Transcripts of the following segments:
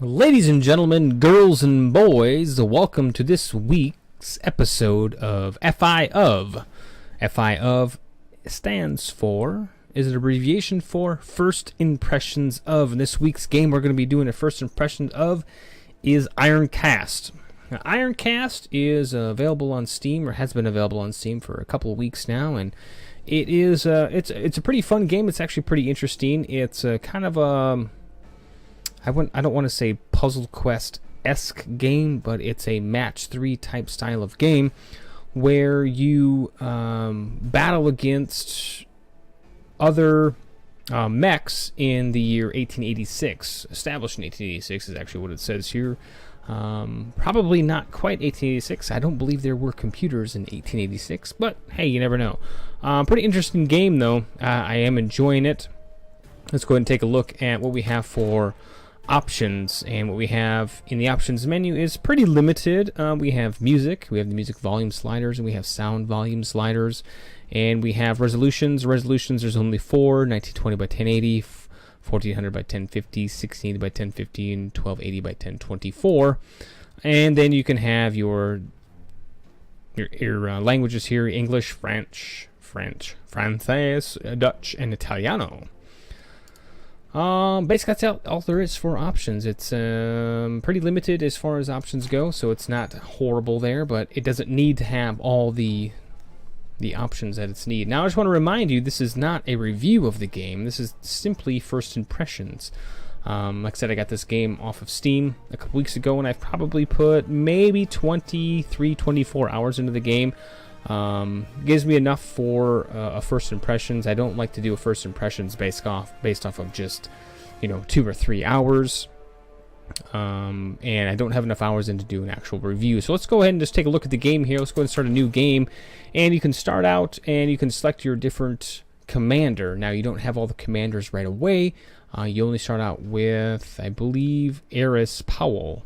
Ladies and gentlemen, girls and boys, welcome to this week's episode of FI of. FI of stands for, is an abbreviation for First Impressions of. And this week's game we're going to be doing a First Impressions of is IRONCAST. Now, IRONCAST is available on Steam, or has been available on Steam for a couple of weeks now, and it is it's a pretty fun game. It's actually pretty interesting. It's kind of a I don't want to say Puzzle Quest-esque game, but it's a match 3 type style of game where you battle against other mechs in the year 1886. Established in 1886 is actually what it says here. Probably not quite 1886. I don't believe there were computers in 1886, but hey, you never know. Pretty interesting game, though. I am enjoying it. Let's go ahead and take a look at what we have for options, and what we have in the options menu is pretty limited. We have music, we have the music volume sliders, and we have sound volume sliders, and we have resolutions. There's only 4: 1920 by 1080, 1400 by 1050, 1680 by 1050, and 1280 by 1024. And then you can have your languages here: English, French, Francais, Dutch, and Italiano. Basically that's all there is for options. It's pretty limited as far as options go, so it's not horrible there, but it doesn't need to have all the options that it's need. Now I just want to remind you, this is not a review of the game. This is simply first impressions. Like I said, I got this game off of Steam a couple weeks ago, and I've probably put maybe 24 hours into the game. Gives me enough for a first impressions. I don't like to do a first impressions based off of just 2 or 3 hours, and I don't have enough hours in to do an actual review. So let's go ahead and just take a look at the game here. Let's go ahead and start a new game, and you can start out and you can select your different commander. Now you don't have all the commanders right away. You only start out with, I believe, Eris Powell.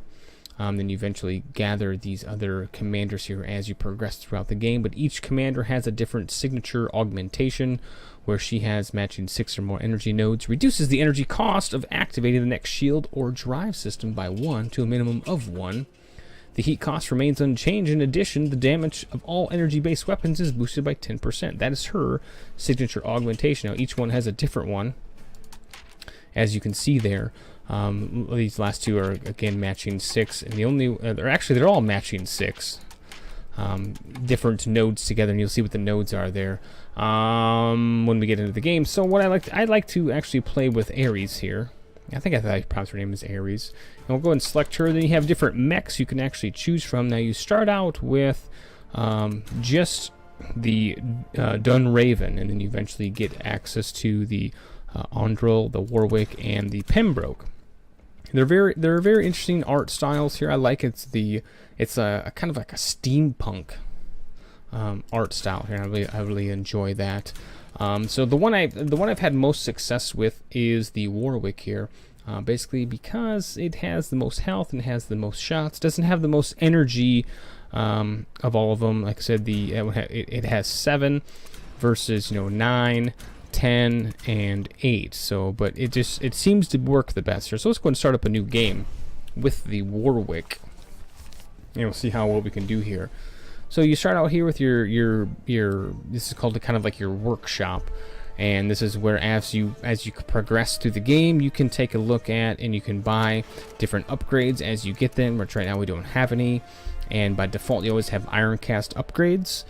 Then you eventually gather these other commanders here as you progress throughout the game, but each commander has a different signature augmentation, where she has matching 6 or more energy nodes, reduces the energy cost of activating the next shield or drive system by 1 to a minimum of 1. The heat cost remains unchanged. In addition, the damage of all energy-based weapons is boosted by 10%. That is her signature augmentation. Now each one has a different one, as you can see there. These last two are again matching 6, and they're all matching 6 different nodes together, and you'll see what the nodes are there when we get into the game. So what I like to actually play with Ares here. I pronounce her name as Ares, and we'll go ahead and select her. Then you have different mechs you can actually choose from. Now you start out with just the Dunraven, and then you eventually get access to the Andril, the Warwick, and the Pembroke. They're very interesting art styles here. I like it's a kind of like a steampunk art style here. I really enjoy that. So the one I've had most success with is the Warwick here. Basically because it has the most health and has the most shots. Doesn't have the most energy of all of them. Like I said, it has 7 versus 9. 10 and 8, but it seems to work the best here. So let's go and start up a new game with the Warwick, and we'll see how well we can do here. So you start out here with your this is called kind of like your workshop, and this is where as you progress through the game, you can take a look at and you can buy different upgrades as you get them, which right now we don't have any, and by default you always have IRONCAST upgrades,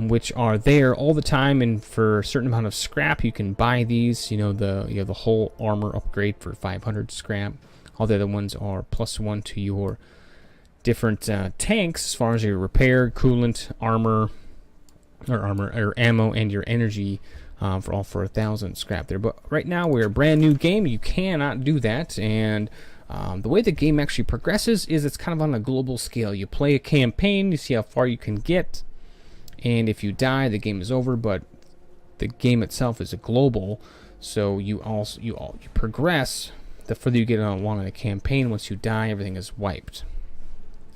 which are there all the time, and for a certain amount of scrap you can buy these. You have the whole armor upgrade for 500 scrap. All the other ones are +1 to your different tanks as far as your repair, coolant, armor or ammo, and your energy for 1,000 scrap there. But right now we're a brand new game. You cannot do that, and the way the game actually progresses is it's kind of on a global scale. You play a campaign, you see how far you can get, and if you die, the game is over. But the game itself is a global, so you progress. The further you get along in a campaign, once you die, everything is wiped.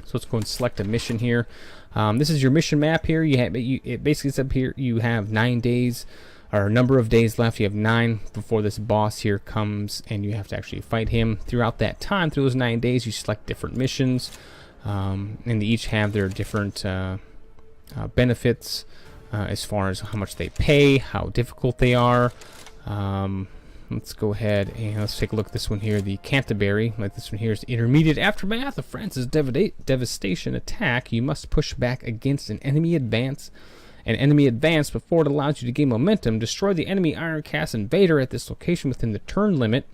So let's go and select a mission here. This is your mission map here. It basically says up here you have 9 days or number of days left. You have 9 before this boss here comes, and you have to actually fight him. Throughout that time, through those 9 days, you select different missions, and they each have their different benefits as far as how much they pay, how difficult they are. Let's go ahead and let's take a look at this one here, the Canterbury. Like this one here is the intermediate aftermath of France's devastation attack. You must push back against an enemy advance. Before it allows you to gain momentum. Destroy the enemy Ironcast invader at this location within the turn limit.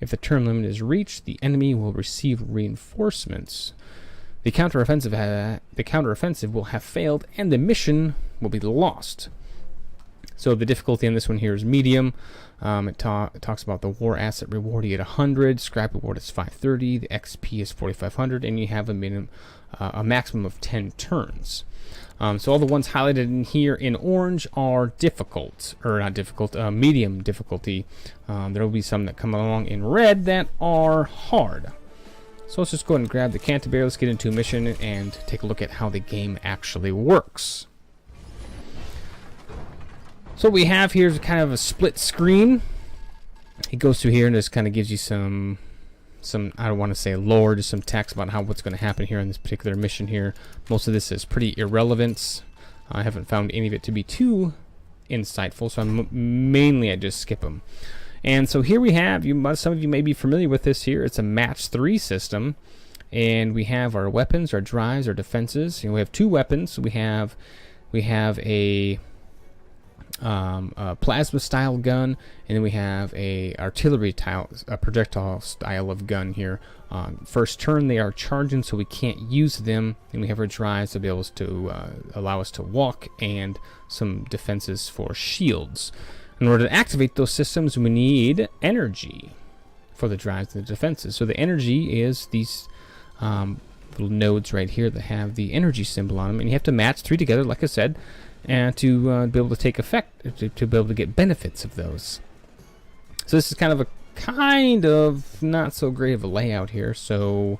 If the turn limit is reached, the enemy will receive reinforcements. The counteroffensive will have failed, and the mission will be lost. So the difficulty on this one here is medium. It talks about the war asset reward. You get 100, scrap reward is 530, the XP is 4,500, and you have a maximum of 10 turns. So all the ones highlighted in here in orange are difficult, or not difficult, medium difficulty. There will be some that come along in red that are hard. So let's just go ahead and grab the Canterbury. Let's get into a mission and take a look at how the game actually works. So what we have here is kind of a split screen. It goes through here and just kind of gives you some I don't want to say lore, just some text about what's going to happen here in this particular mission here. Most of this is pretty irrelevant. I haven't found any of it to be too insightful, so I just skip them. And so here we have, some of you may be familiar with this here. It's a match 3 system, and we have our weapons, our drives, our defenses. We have 2 weapons. We have a plasma style gun, and then we have a projectile style of gun here. First turn they are charging, so we can't use them, and we have our drives to be able to allow us to walk, and some defenses for shields. In order to activate those systems, we need energy for the drives and the defenses. So the energy is these little nodes right here that have the energy symbol on them, and you have to match 3 together, like I said, and to be able to take effect, to be able to get benefits of those. So this is kind of not so great of a layout here. So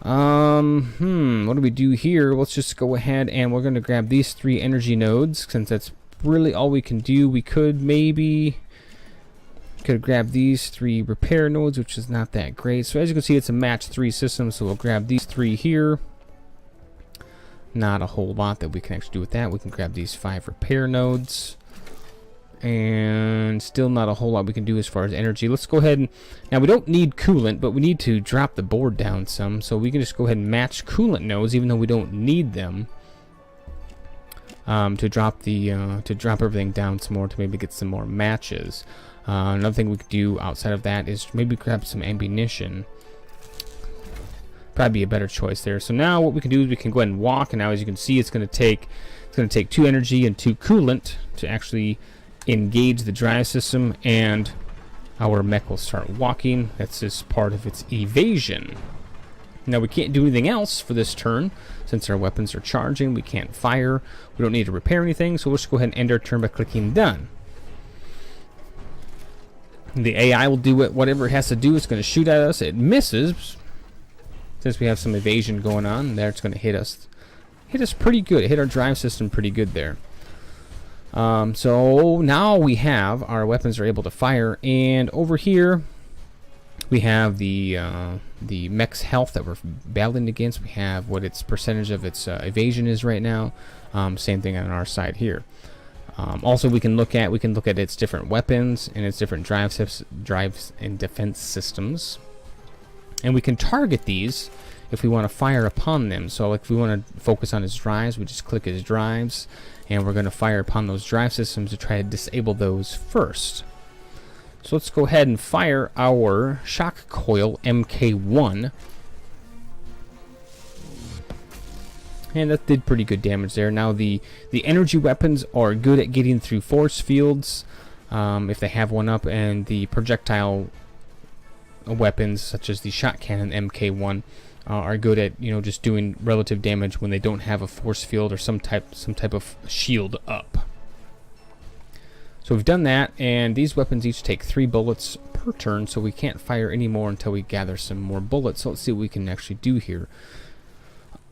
what do we do here? Let's just go ahead and we're going to grab these 3 energy nodes, since that's really all we can do. We could grab these 3 repair nodes, which is not that great. So as you can see, it's a match 3 system, so we'll grab these 3 here. Not a whole lot that we can actually do with that. We can grab these 5 repair nodes, and still not a whole lot we can do as far as energy. Let's go ahead and, now we don't need coolant, but we need to drop the board down some, so we can just go ahead and match coolant nodes, even though we don't need them, to drop everything down some more, to maybe get some more matches. Another thing we could do outside of that is maybe grab some ammunition. Probably be a better choice there. So now what we can do is we can go ahead and walk, and now as you can see, it's going to take 2 energy and 2 coolant to actually engage the drive system, and our mech will start walking. That's just part of its evasion. Now we can't do anything else for this turn since our weapons are charging. We can't fire. We don't need to repair anything, so we'll just go ahead and end our turn by clicking done. The AI will do whatever it has to do. It's going to shoot at us. It misses. Since we have some evasion going on, there it's going to hit us pretty good. It hit our drive system pretty good there. So now we have our weapons are able to fire, and over here we have the mech's health that we're battling against. We have what its percentage of its evasion is right now. Same thing on our side here. Also, we can look at its different weapons and its different drives and defense systems. And we can target these if we want to fire upon them. So if we want to focus on his drives, we just click his drives, and we're going to fire upon those drive systems to try to disable those first. So let's go ahead and fire our shock coil MK1. And that did pretty good damage there. Now the energy weapons are good at getting through force fields if they have one up, and the projectile weapons such as the shot cannon MK1 are good at just doing relative damage when they don't have a force field or some type of shield up. So we've done that, and these weapons each take 3 bullets per turn, so we can't fire any more until we gather some more bullets. So let's see what we can actually do here.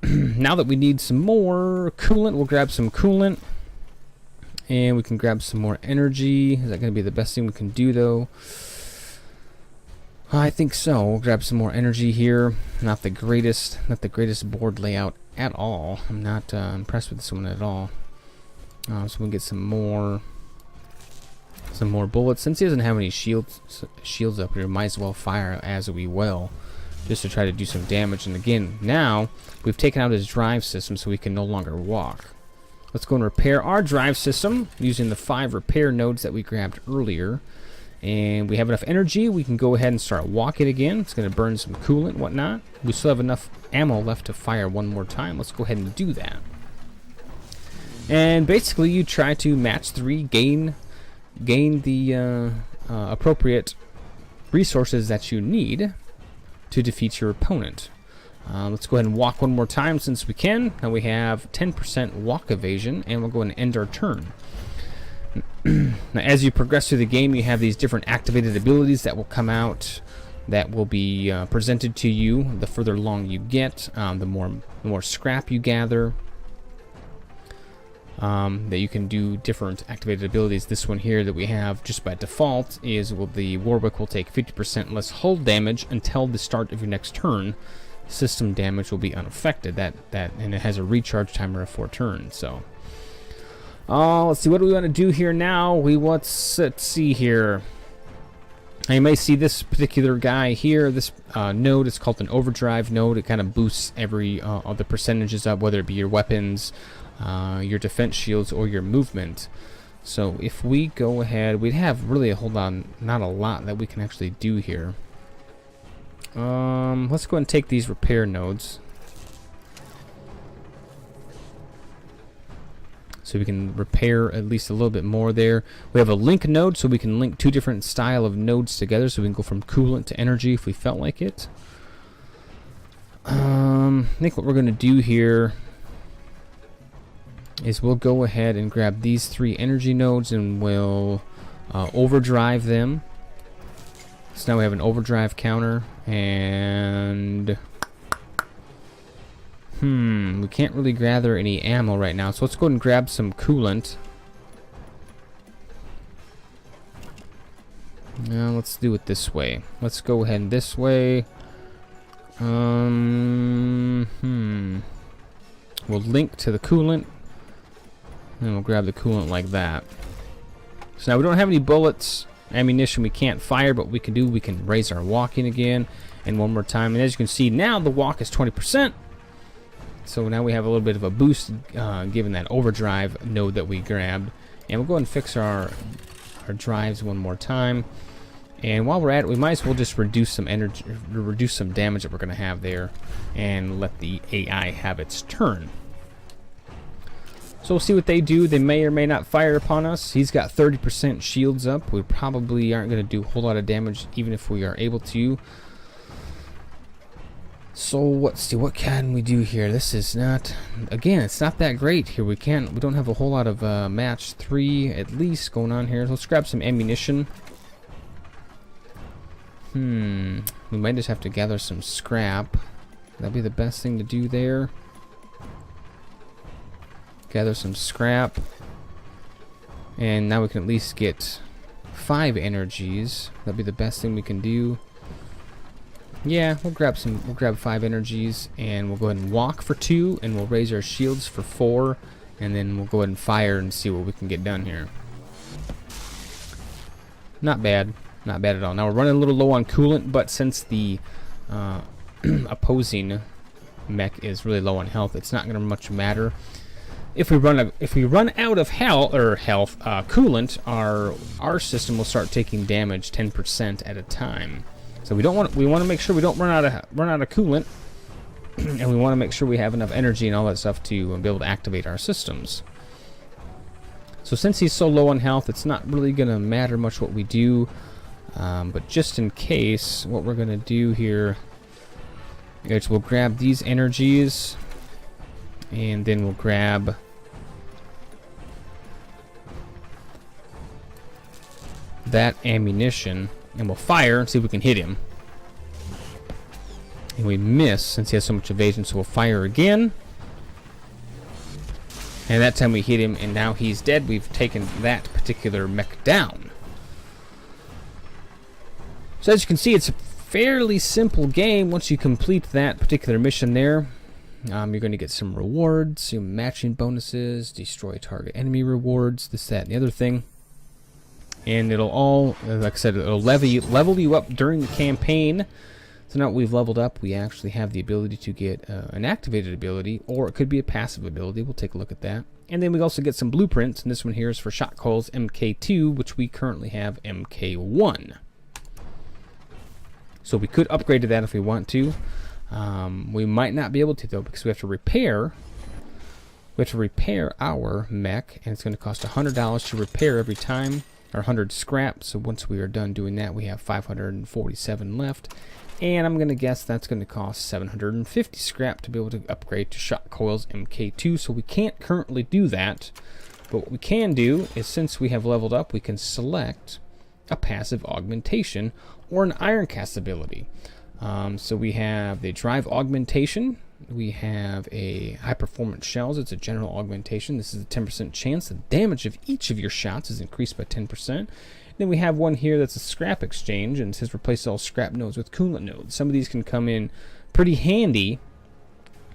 Now that we need some more coolant, we'll grab some coolant. And we can grab some more energy. Is that going to be the best thing we can do, though? I think so. We'll grab some more energy here. Not the greatest board layout at all. I'm not impressed with this one at all. So we'll get some more bullets. Since he doesn't have any shields up here, might as well fire as we will, just to try to do some damage. And again, now we've taken out his drive system, so we can no longer walk. Let's go and repair our drive system using the 5 repair nodes that we grabbed earlier. And we have enough energy. We can go ahead and start walking again. It's going to burn some coolant and whatnot. We still have enough ammo left to fire one more time. Let's go ahead and do that. And basically, you try to match 3, gain the appropriate resources that you need to defeat your opponent. Let's go ahead and walk one more time since we can. Now we have 10% walk evasion, and we'll go ahead and end our turn. Now, as you progress through the game, you have these different activated abilities that will come out, that will be presented to you the further along you get, the more scrap you gather, that you can do different activated abilities. This one here that we have just by default is, well, the Warwick will take 50% less hull damage until the start of your next turn. System damage will be unaffected. And it has a recharge timer of 4 turns. So, let's see, what do we want to do here now? Let's see here. Now you may see this particular guy here. This node is called an overdrive node. It kind of boosts all the percentages up, whether it be your weapons, your defense shields, or your movement. So if we go ahead, we'd have really not a lot that we can actually do here. Let's go ahead and take these repair nodes, so we can repair at least a little bit more there. We have a link node, so we can link 2 different style of nodes together, so we can go from coolant to energy if we felt like it. I think what we're going to do here is we'll go ahead and grab these 3 energy nodes, and we'll overdrive them. So now we have an overdrive counter, and we can't really gather any ammo right now, so let's go ahead and grab some coolant. Now let's do it this way. Let's go ahead this way. We'll link to the coolant, and we'll grab the coolant like that. So now we don't have any bullets, ammunition we can't fire, but we can raise our walking again, and one more time. And as you can see, now the walk is 20%. So now we have a little bit of a boost given that overdrive node that we grabbed. And we'll go ahead and fix our drives one more time. And while we're at it, we might as well just reduce some energy, reduce some damage that we're going to have there, and let the AI have its turn. So we'll see what they do. They may or may not fire upon us. He's got 30% shields up. We probably aren't going to do a whole lot of damage, even if we are able to. So let's see, what can we do here? This is not, again, it's not that great here. We don't have a whole lot of match 3 at least going on here. So let's grab some ammunition. We might just have to gather some scrap. That'd be the best thing to do there. Gather some scrap, and now we can at least get 5 energies. That'd be the best thing we can do. Yeah, we'll grab 5 energies, and we'll go ahead and walk for 2, and we'll raise our shields for 4, and then we'll go ahead and fire and see what we can get done here. Not bad at all. Now we're running a little low on coolant, but since the opposing mech is really low on health, it's not going to much matter. If we run out of coolant, our system will start taking damage 10% at a time. So we want to make sure we don't run out of coolant, and we want to make sure we have enough energy and all that stuff to be able to activate our systems. So since he's so low on health, it's not really going to matter much what we do. But just in case, what we're going to do here is we'll grab these energies, and then we'll grab that ammunition, and we'll fire and see if we can hit him. And we miss since he has so much evasion, so we'll fire again. And that time we hit him, and now he's dead. We've taken that particular mech down. So as you can see, it's a fairly simple game. Once you complete that particular mission there, you're going to get some rewards, some matching bonuses, destroy target enemy rewards, this, that, and the other thing. And it'll all, like I said, it'll level you up during the campaign. So now that we've leveled up, we actually have the ability to get an activated ability, or it could be a passive ability. We'll take a look at that. And then we also get some blueprints, and this one here is for shot coils MK2, which we currently have MK1. So we could upgrade to that if we want to. We might not be able to, though, because we have to repair our mech, and it's going to cost $100 to repair every time, or 100 scrap. So once we are done doing that, we have 547 left, and I'm going to guess that's going to cost 750 scrap to be able to upgrade to shot coils MK2. So we can't currently do that, but what we can do is, since we have leveled up, we can select a passive augmentation or an Ironcast ability. So we have the drive augmentation, we have a high performance shells. It's a general augmentation. This is a 10% chance the damage of each of your shots is increased by 10%. Then we have one here that's a scrap exchange, and it says replace all scrap nodes with coolant nodes. Some of these can come in pretty handy.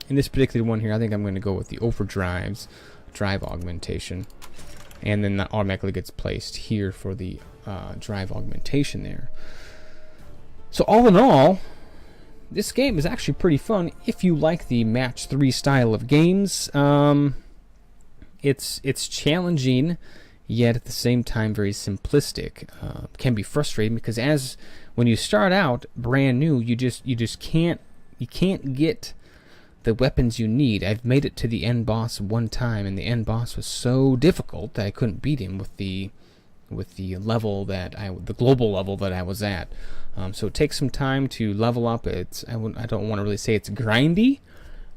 In this particular one here, I think I'm going to go with the overdrive's drive augmentation, and then that automatically gets placed here for the drive augmentation there. So all in all, this game is actually pretty fun if you like the match 3 style of games. It's challenging, yet at the same time very simplistic. Can be frustrating because when you start out brand new, you can't get the weapons you need. I've made it to the end boss one time, and the end boss was so difficult that I couldn't beat him with the level the global level that I was at. So it takes some time to level up. I don't want to really say it's grindy,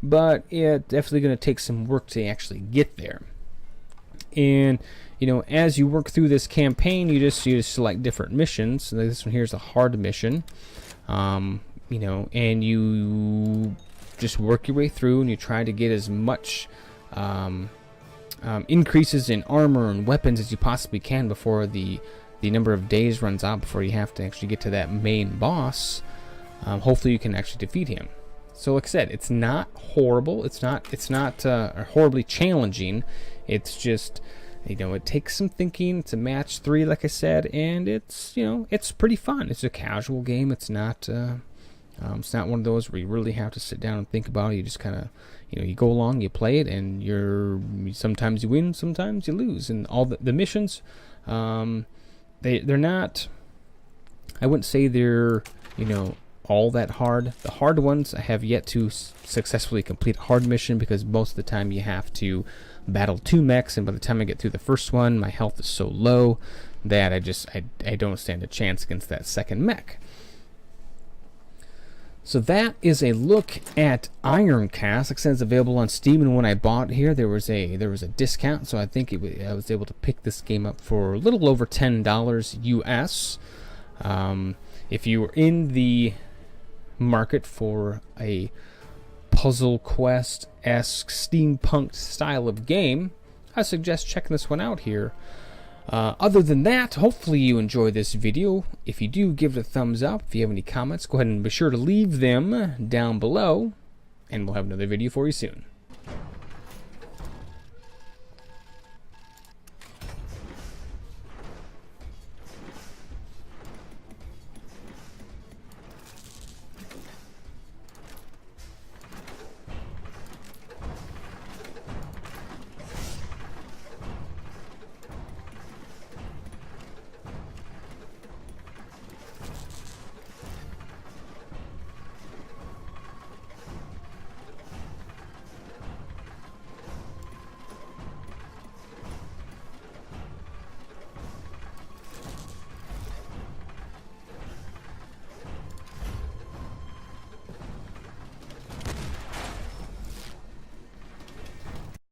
but it's definitely going to take some work to actually get there. And as you work through this campaign, you just select different missions. So this one here is a hard mission, and you just work your way through, and you try to get as much increases in armor and weapons as you possibly can before the number of days runs out before you have to actually get to that main boss. Hopefully you can actually defeat him. So like I said, it's not horrible. It's not horribly challenging. It's just, it takes some thinking. It's a match 3, like I said, and it's pretty fun. It's a casual game. It's not one of those where you really have to sit down and think about it. You just kind of, you go along, you play it, and sometimes you win, sometimes you lose. And all the missions, they're not, I wouldn't say they're, all that hard. The hard ones, I have yet to successfully complete a hard mission because most of the time you have to battle 2 mechs, and by the time I get through the first one, my health is so low that I don't stand a chance against that second mech. So that is a look at Ironcast. Like I said, it's available on Steam, and when I bought it here, there was a discount, so I think I was able to pick this game up for a little over $10 US. If you were in the market for a Puzzle Quest-esque steampunk style of game, I suggest checking this one out here. Other than that, hopefully you enjoy this video. If you do, give it a thumbs up. If you have any comments, go ahead and be sure to leave them down below, and we'll have another video for you soon.